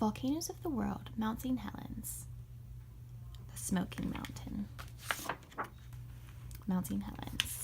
Volcanoes of the world, Mount St. Helens, the smoking mountain. Mount St. Helens.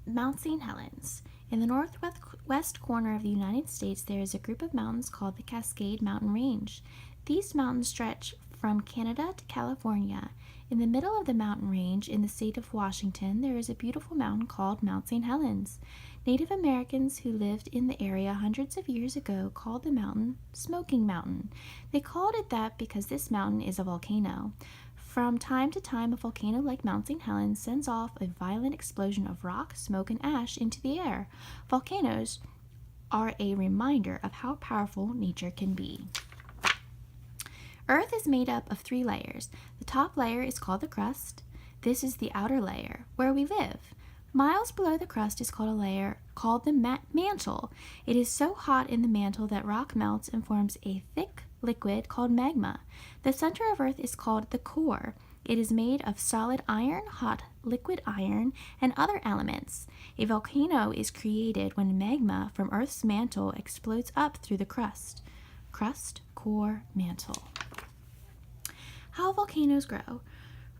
Mount St. Helens. In the northwest corner of the United States, there is a group of mountains called the Cascade Mountain Range. These mountains stretch from Canada to California. In the middle of the mountain range, in the state of Washington, there is a beautiful mountain called Mount St. Helens. Native Americans who lived in the area hundreds of years ago called the mountain Smoking Mountain. They called it that because this mountain is a volcano. From time to time, a volcano like Mount St. Helens sends off a violent explosion of rock, smoke, and ash into the air. Volcanoes are a reminder of how powerful nature can be. Earth is made up of 3 layers. The top layer is called the crust. This is the outer layer, where we live. Miles below the crust is called a layer called the mantle. It is so hot in the mantle that rock melts and forms a thick liquid called magma. The center of Earth is called the core. It is made of solid iron, hot liquid iron, and other elements. A volcano is created when magma from Earth's mantle explodes up through the crust. Crust, core, mantle. How volcanoes grow.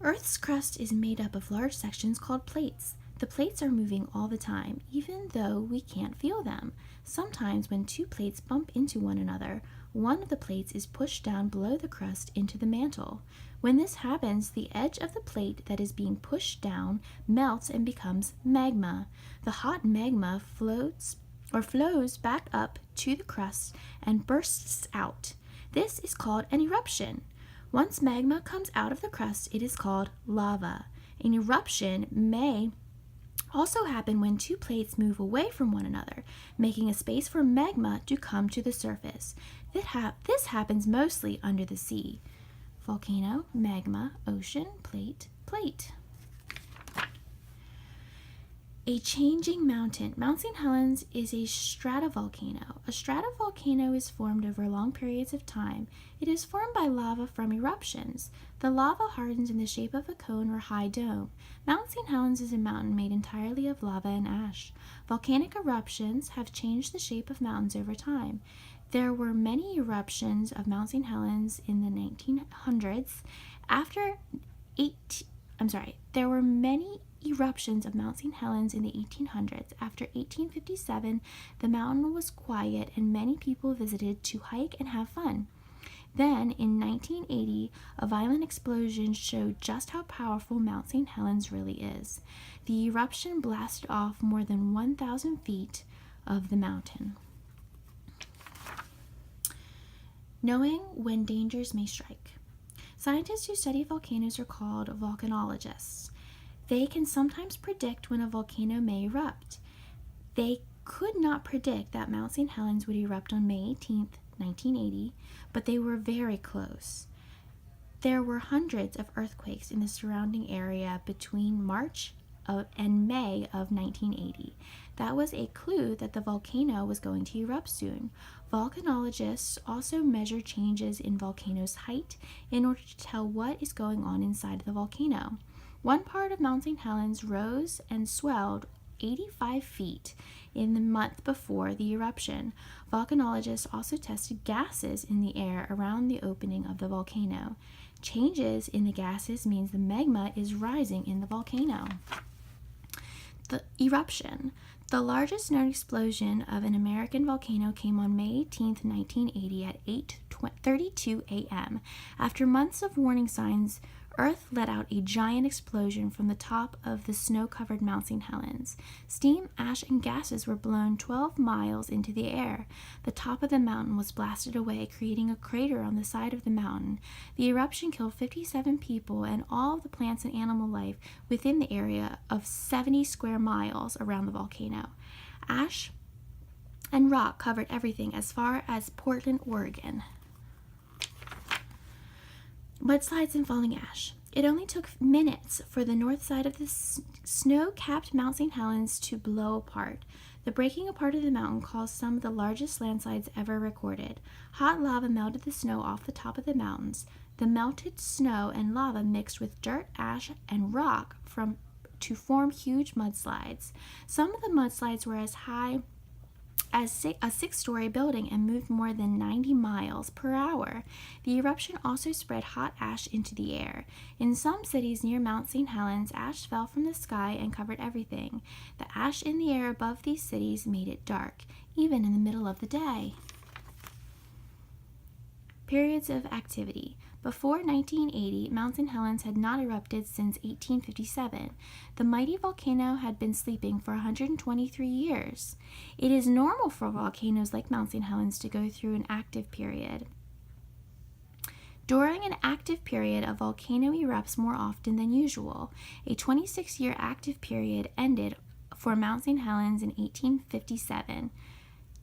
Earth's crust is made up of large sections called plates. The plates are moving all the time, even though we can't feel them. Sometimes when 2 plates bump into one another, one of the plates is pushed down below the crust into the mantle. When this happens, the edge of the plate that is being pushed down melts and becomes magma. The hot magma flows back up to the crust and bursts out. This is called an eruption. Once magma comes out of the crust, it is called lava. An eruption may also happen when 2 plates move away from one another, making a space for magma to come to the surface. This happens mostly under the sea. Volcano, magma, ocean, plate, plate. A changing mountain. Mount St. Helens is a stratovolcano. A stratovolcano is formed over long periods of time. It is formed by lava from eruptions. The lava hardens in the shape of a cone or high dome. Mount St. Helens is a mountain made entirely of lava and ash. Volcanic eruptions have changed the shape of mountains over time. There were many eruptions of Mount St. Helens in the 1900s. There were many eruptions of Mount St. Helens in the 1800s. After 1857, the mountain was quiet and many people visited to hike and have fun. Then, in 1980, a violent explosion showed just how powerful Mount St. Helens really is. The eruption blasted off more than 1,000 feet of the mountain. Knowing when dangers may strike. Scientists who study volcanoes are called volcanologists. They can sometimes predict when a volcano may erupt. They could not predict that Mount St. Helens would erupt on May 18, 1980, but they were very close. There were hundreds of earthquakes in the surrounding area between March and May of 1980. That was a clue that the volcano was going to erupt soon. Volcanologists also measure changes in volcanoes' height in order to tell what is going on inside the volcano. One part of Mount St. Helens rose and swelled 85 feet in the month before the eruption. Volcanologists also tested gases in the air around the opening of the volcano. Changes in the gases means the magma is rising in the volcano. The eruption. The largest known explosion of an American volcano came on May 18, 1980 at 8:32 a.m. After months of warning signs, Earth let out a giant explosion from the top of the snow-covered Mount St. Helens. Steam, ash, and gases were blown 12 miles into the air. The top of the mountain was blasted away, creating a crater on the side of the mountain. The eruption killed 57 people and all of the plants and animal life within the area of 70 square miles around the volcano. Ash and rock covered everything as far as Portland, Oregon. Mudslides and falling ash. It only took minutes for the north side of the snow-capped Mount St. Helens to blow apart. The breaking apart of the mountain caused some of the largest landslides ever recorded. Hot lava melted the snow off the top of the mountains. The melted snow and lava mixed with dirt, ash, and rock to form huge mudslides. Some of the mudslides were as high as a six-story building and moved more than 90 miles per hour. The eruption also spread hot ash into the air. In some cities near Mount St. Helens, ash fell from the sky and covered everything. The ash in the air above these cities made it dark, even in the middle of the day. Periods of activity. Before 1980, Mount St. Helens had not erupted since 1857. The mighty volcano had been sleeping for 123 years. It is normal for volcanoes like Mount St. Helens to go through an active period. During an active period, a volcano erupts more often than usual. A 26-year active period ended for Mount St. Helens in 1857.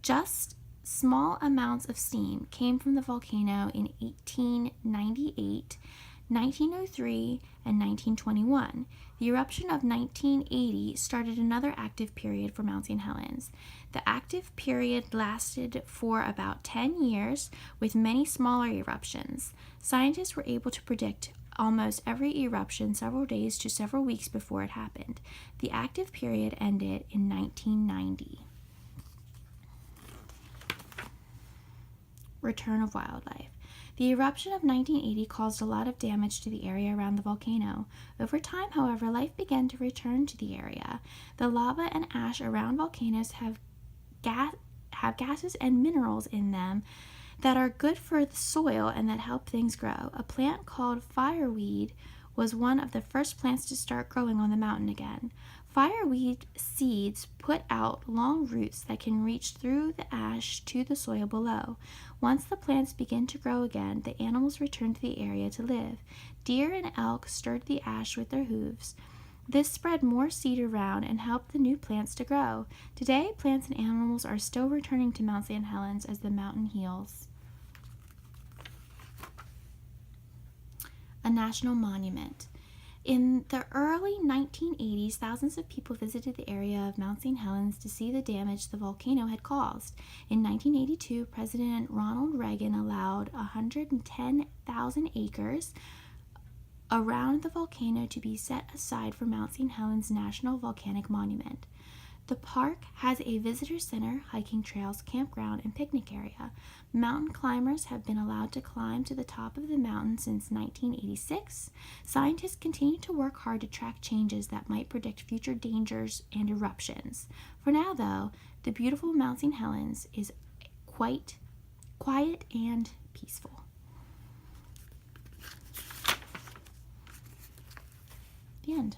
Just small amounts of steam came from the volcano in 1898, 1903, and 1921. The eruption of 1980 started another active period for Mount St. Helens. The active period lasted for about 10 years, with many smaller eruptions. Scientists were able to predict almost every eruption several days to several weeks before it happened. The active period ended in 1990. Return of wildlife. The eruption of 1980 caused a lot of damage to the area around the volcano. Over time, however, life began to return to the area. The lava and ash around volcanoes have gases and minerals in them that are good for the soil and that help things grow. A plant called fireweed was one of the first plants to start growing on the mountain again. Fireweed seeds put out long roots that can reach through the ash to the soil below. Once the plants begin to grow again, the animals return to the area to live. Deer and elk stirred the ash with their hooves. This spread more seed around and helped the new plants to grow. Today, plants and animals are still returning to Mount St. Helens as the mountain heals. A national monument. In the early 1980s, thousands of people visited the area of Mount St. Helens to see the damage the volcano had caused. In 1982, President Ronald Reagan allowed 110,000 acres around the volcano to be set aside for Mount St. Helens National Volcanic Monument. The park has a visitor center, hiking trails, campground, and picnic area. Mountain climbers have been allowed to climb to the top of the mountain since 1986. Scientists continue to work hard to track changes that might predict future dangers and eruptions. For now, though, the beautiful Mount St. Helens is quite quiet and peaceful. The end.